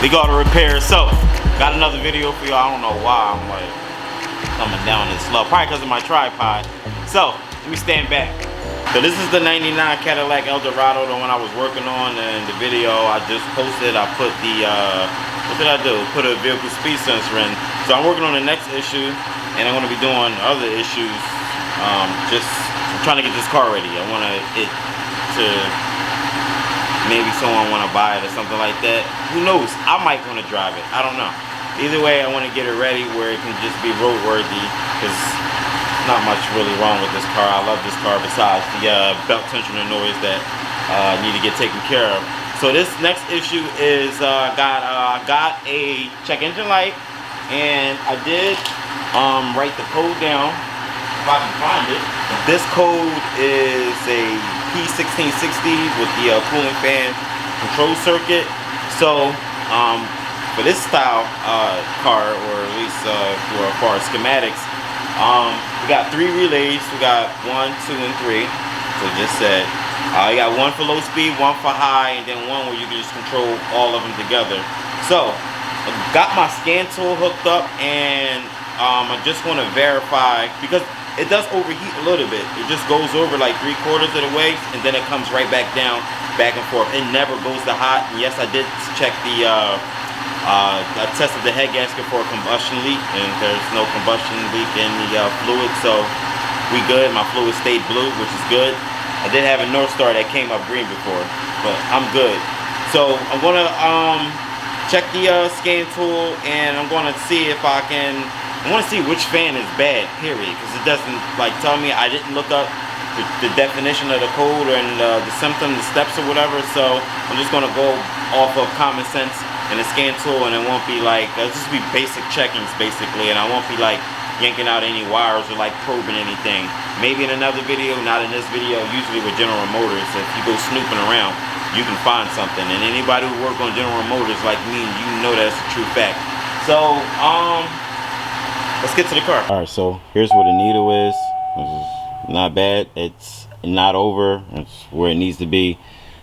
Leekautorepair. So, got another video for y'all. I don't know why I'm like coming down this slow. Probably because of my tripod. So, let me stand back. So this is the 99 Cadillac Eldorado, the one I was working on in the video I just posted. I put the, what did I do? Put a vehicle speed sensor in. So I'm working on the next issue, and I'm going to be doing other issues. I'm trying to get this car ready. I want it to, maybe someone want to buy it or something like that. Who knows? I might want to drive it. I don't know. Either way, I want to get it ready where it can just be roadworthy, because not much really wrong with this car. I love this car besides the belt tensioner noise that need to get taken care of. So this next issue is got a check engine light, and I did write the code down if I can find it. This code is a P1660 with the cooling fan control circuit. So for this style car, or at least for as far as schematics, we got 3 relays. We got 1, 2, and 3. So just said, you got 1 for low speed, 1 for high, and then 1 where you can just control all of them together. So I got my scan tool hooked up, and I just want to verify, because it does overheat a little bit. It just goes over like 3/4 of the way, and then it comes right back down, back and forth. It never goes to hot. And yes, I did check the I tested the head gasket for a combustion leak, and there's no combustion leak in the fluid, so we good. My fluid stayed blue, which is good. I did have a North Star that came up green before, but I'm good. So I'm gonna check the scan tool, and I'm gonna see if I want to see which fan is bad, period, because it doesn't like tell me. I didn't look up the definition of the code and the symptom, the steps or whatever, so I'm just gonna go off of common sense and the scan tool, and it won't be like, it'll just be basic checkings basically, and I won't be like yanking out any wires or like probing anything. Maybe in another video, not in this video. Usually with General Motors, if you go snooping around, you can find something, and anybody who work on General Motors like me, you know that's a true fact. So let's get to the car. Alright, so here's where the needle is. It's not bad. It's not over. It's where it needs to be.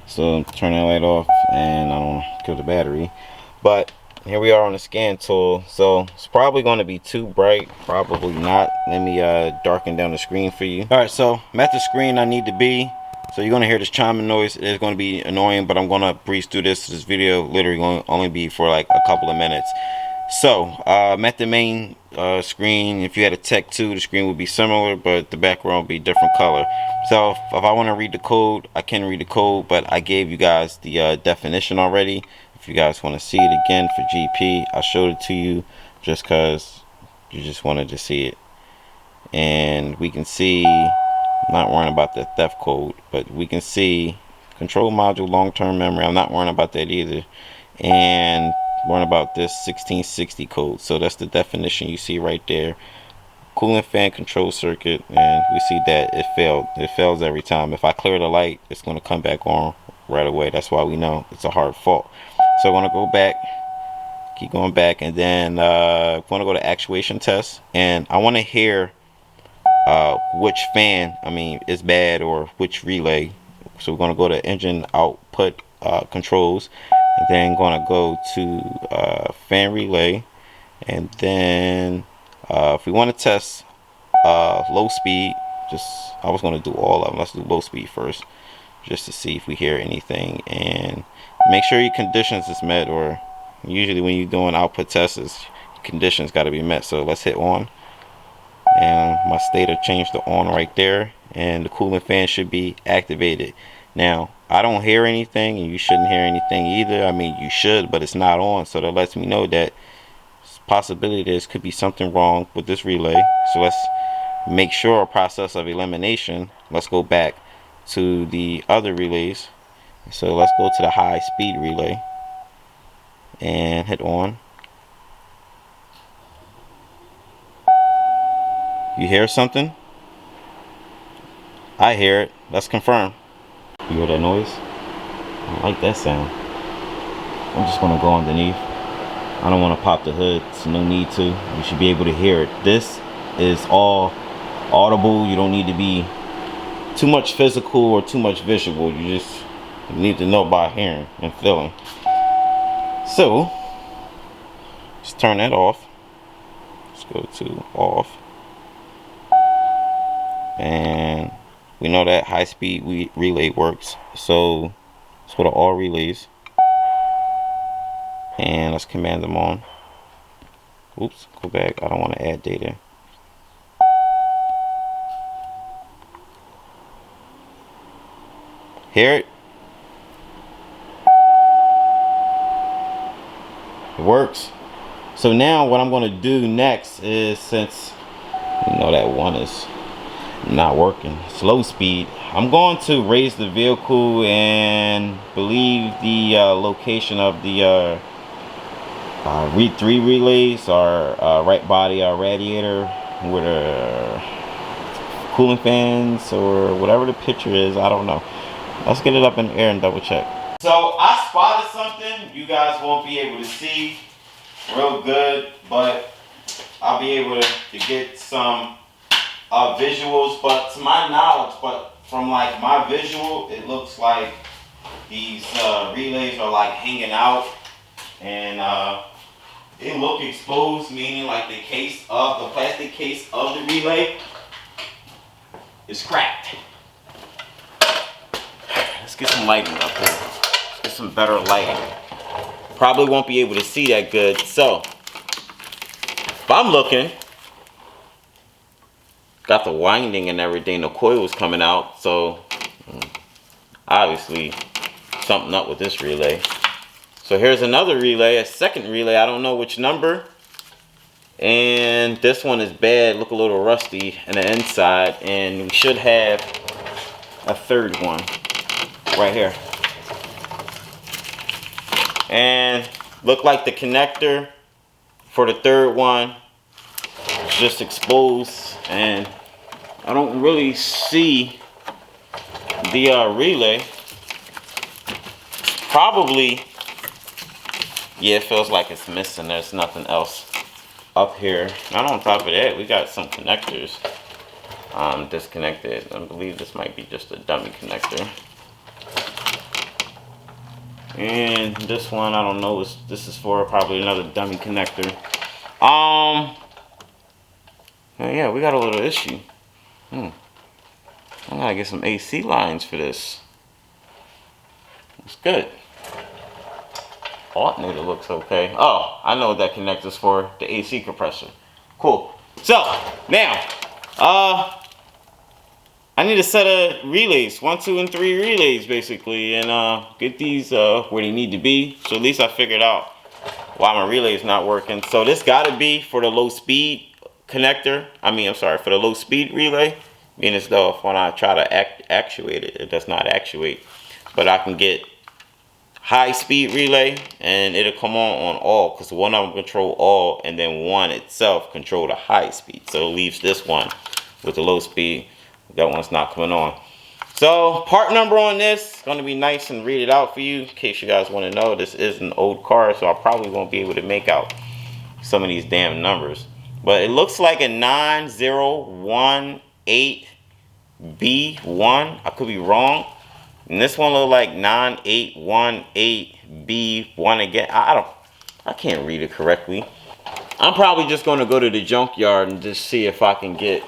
So turn that light off, and I don't kill the battery. But here we are on the scan tool. So it's probably going to be too bright. Probably not. Let me darken down the screen for you. Alright, so I'm at the screen I need to be. So you're going to hear this chiming noise. It's going to be annoying, but I'm going to breeze through this. This video literally going to only be for like a couple of minutes. So I'm at the main screen. If you had a Tech 2, the screen would be similar, but the background would be different color. So if I want to read the code, I can read the code, but I gave you guys the definition already. If you guys want to see it again for GP, I showed it to you just because you just wanted to see it. And we can see, I'm not worrying about the theft code, but we can see control module, long-term memory. I'm not worrying about that either. And worrying about this 1660 code. So that's the definition you see right there. Cooling fan control circuit, and we see that it failed. It fails every time. If I clear the light, it's going to come back on right away. That's why we know it's a hard fault. So I'm going to go back, keep going back, and then I'm going to go to actuation test, and I want to hear which fan is bad, or which relay. So we're going to go to engine output controls, and then going to go to fan relay, and then if we want to test low speed, I was going to do all of them. Let's do low speed first, just to see if we hear anything, and make sure your conditions is met, or usually when you're doing output tests, conditions got to be met. So let's hit on, and my stator changed to on right there, and the cooling fan should be activated. Now I don't hear anything, and you shouldn't hear anything either. I mean, you should, but it's not on, so that lets me know that possibility there could be something wrong with this relay. So let's make sure a process of elimination. Let's go back to the other relays. So let's go to the high speed relay and hit on. You hear something? I hear it. Let's confirm. You hear that noise? I don't like that sound. I'm just going to go underneath. I don't want to pop the hood, so no need to. You should be able to hear it. This is all audible. You don't need to be too much physical or too much visual. You just need to know by hearing and feeling. So Let's turn that off. Let's go to off. And we know that high-speed relay works. So let's go to all relays. And let's command them on. Oops, go back. I don't want to add data. Hear it? It works. So now what I'm going to do next is, since you know that one is not working, slow speed, I'm going to raise the vehicle and believe the location of the three relays are right by the radiator with a cooling fans or whatever the picture is. I don't know. Let's get it up in the air and double check. So I spotted something you guys won't be able to see real good, but I'll be able to get some visuals. But to my knowledge, but from like my visual, it looks like these relays are like hanging out, and they look exposed, meaning like the plastic case of the relay is cracked. Let's get some lighting up here. Let's get some better lighting. Probably won't be able to see that good. So if I'm looking, got the winding and everything, the coil was coming out, so obviously something up with this relay. So here's another relay, a second relay. I don't know which number. And this one is bad, look a little rusty in the inside. And we should have a third one right here. And look like the connector for the third one is just exposed. And I don't really see the relay. Probably, yeah, it feels like it's missing. There's nothing else up here. And on top of that, we got some connectors disconnected. I believe this might be just a dummy connector. And this one, I don't know, this is for probably another dummy connector. Yeah, we got a little issue. I gotta get some AC lines for this. It's good. Alternator looks okay. Oh, I know what that connector's for, the AC compressor. Cool. So now, I need a set of relays, 1, 2, and 3 relays basically, and get these where they need to be. So at least I figured out why my relay is not working. So this gotta be for the low speed connector. I'm sorry, for the low speed relay. Meaning as though if when I try to actuate it, it does not actuate. But I can get high speed relay and it'll come on all, because one of them control all and then one itself control the high speed. So it leaves this one with the low speed. That one's not coming on. So part number on this is going to be nice and read it out for you in case you guys want to know. This is an old car, so I probably won't be able to make out some of these damn numbers. But it looks like a 9018B1. I could be wrong. And this one look like 9818B1 again. I can't read it correctly. I'm probably just going to go to the junkyard and just see if I can get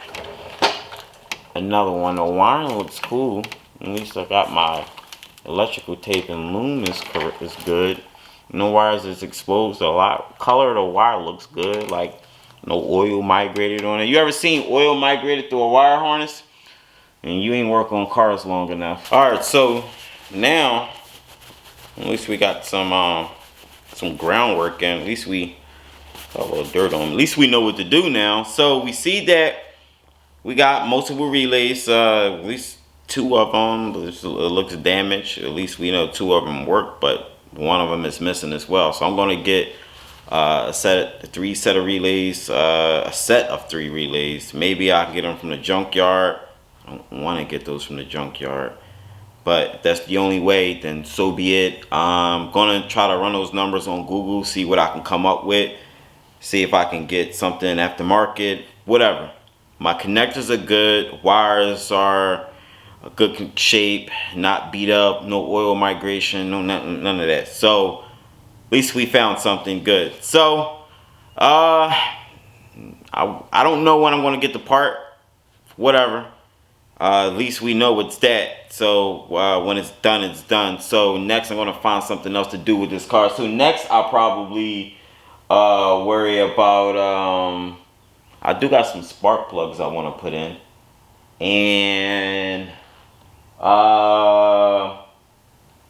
another one. The wiring looks cool. At least I got my electrical tape and loom is good. No wires is exposed a lot. Color of the wire looks good. Like no oil migrated on it. You ever seen oil migrated through a wire harness? And you ain't work on cars long enough. Alright, so now at least we got some groundwork in. At least we got a little dirt on them. At least we know what to do now. So we see that we got multiple relays, at least 2 of them. It looks damaged. At least we know 2 of them work, but one of them is missing as well. So I'm going to get a set of 3 relays. Maybe I can get them from the junkyard. I don't want to get those from the junkyard, but if that's the only way, then so be it. I'm going to try to run those numbers on Google, see what I can come up with, see if I can get something aftermarket, whatever. My connectors are good, wires are a good shape, not beat up, no oil migration, no none of that. So at least we found something good. So I don't know when I'm gonna get the part. Whatever. At least we know it's that. So when it's done, it's done. So next I'm gonna find something else to do with this car. So next I'll probably worry about I do got some spark plugs I want to put in, and I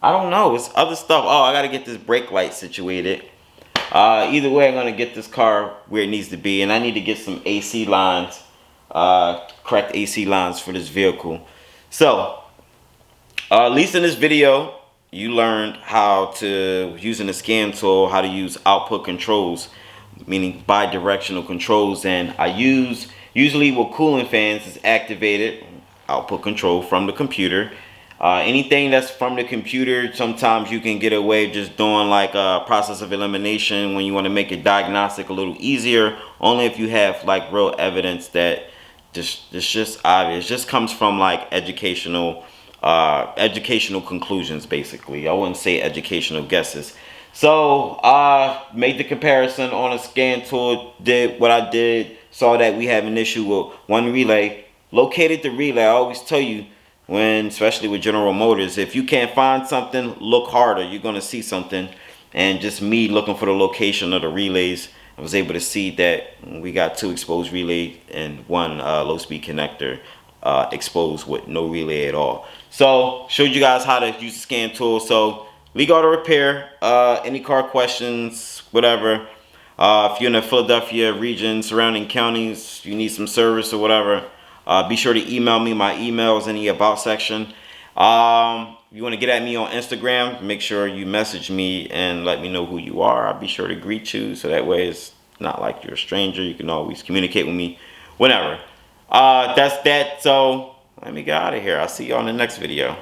don't know, it's other stuff. Oh, I gotta get this brake light situated. Either way, I'm gonna get this car where it needs to be, and I need to get some AC lines, correct AC lines for this vehicle. So at least in this video, you learned how to, using the scan tool, how to use output controls, meaning bi-directional controls. And I usually with cooling fans is activated output control from the computer. Anything that's from the computer, sometimes you can get away just doing like a process of elimination when you want to make your diagnostic a little easier, only if you have like real evidence that it's just obvious. It just comes from like educational conclusions, basically. I wouldn't say educational guesses. So made the comparison on a scan tool, did what I did, saw that we have an issue with one relay, located the relay. I always tell you, when especially with General Motors, if you can't find something, look harder, you're going to see something. And just me looking for the location of the relays, I was able to see that we got 2 exposed relays and 1 low speed connector exposed with no relay at all. So showed you guys how to use the scan tool. So Leekautorepair, any car questions, whatever, if you're in the Philadelphia region, surrounding counties, you need some service or whatever, be sure to email me. My email is in the about section. You want to get at me on Instagram, make sure you message me and let me know who you are. I'll be sure to greet you, so that way it's not like you're a stranger. You can always communicate with me whenever. That's that. So let me get out of here. I'll see you on the next video.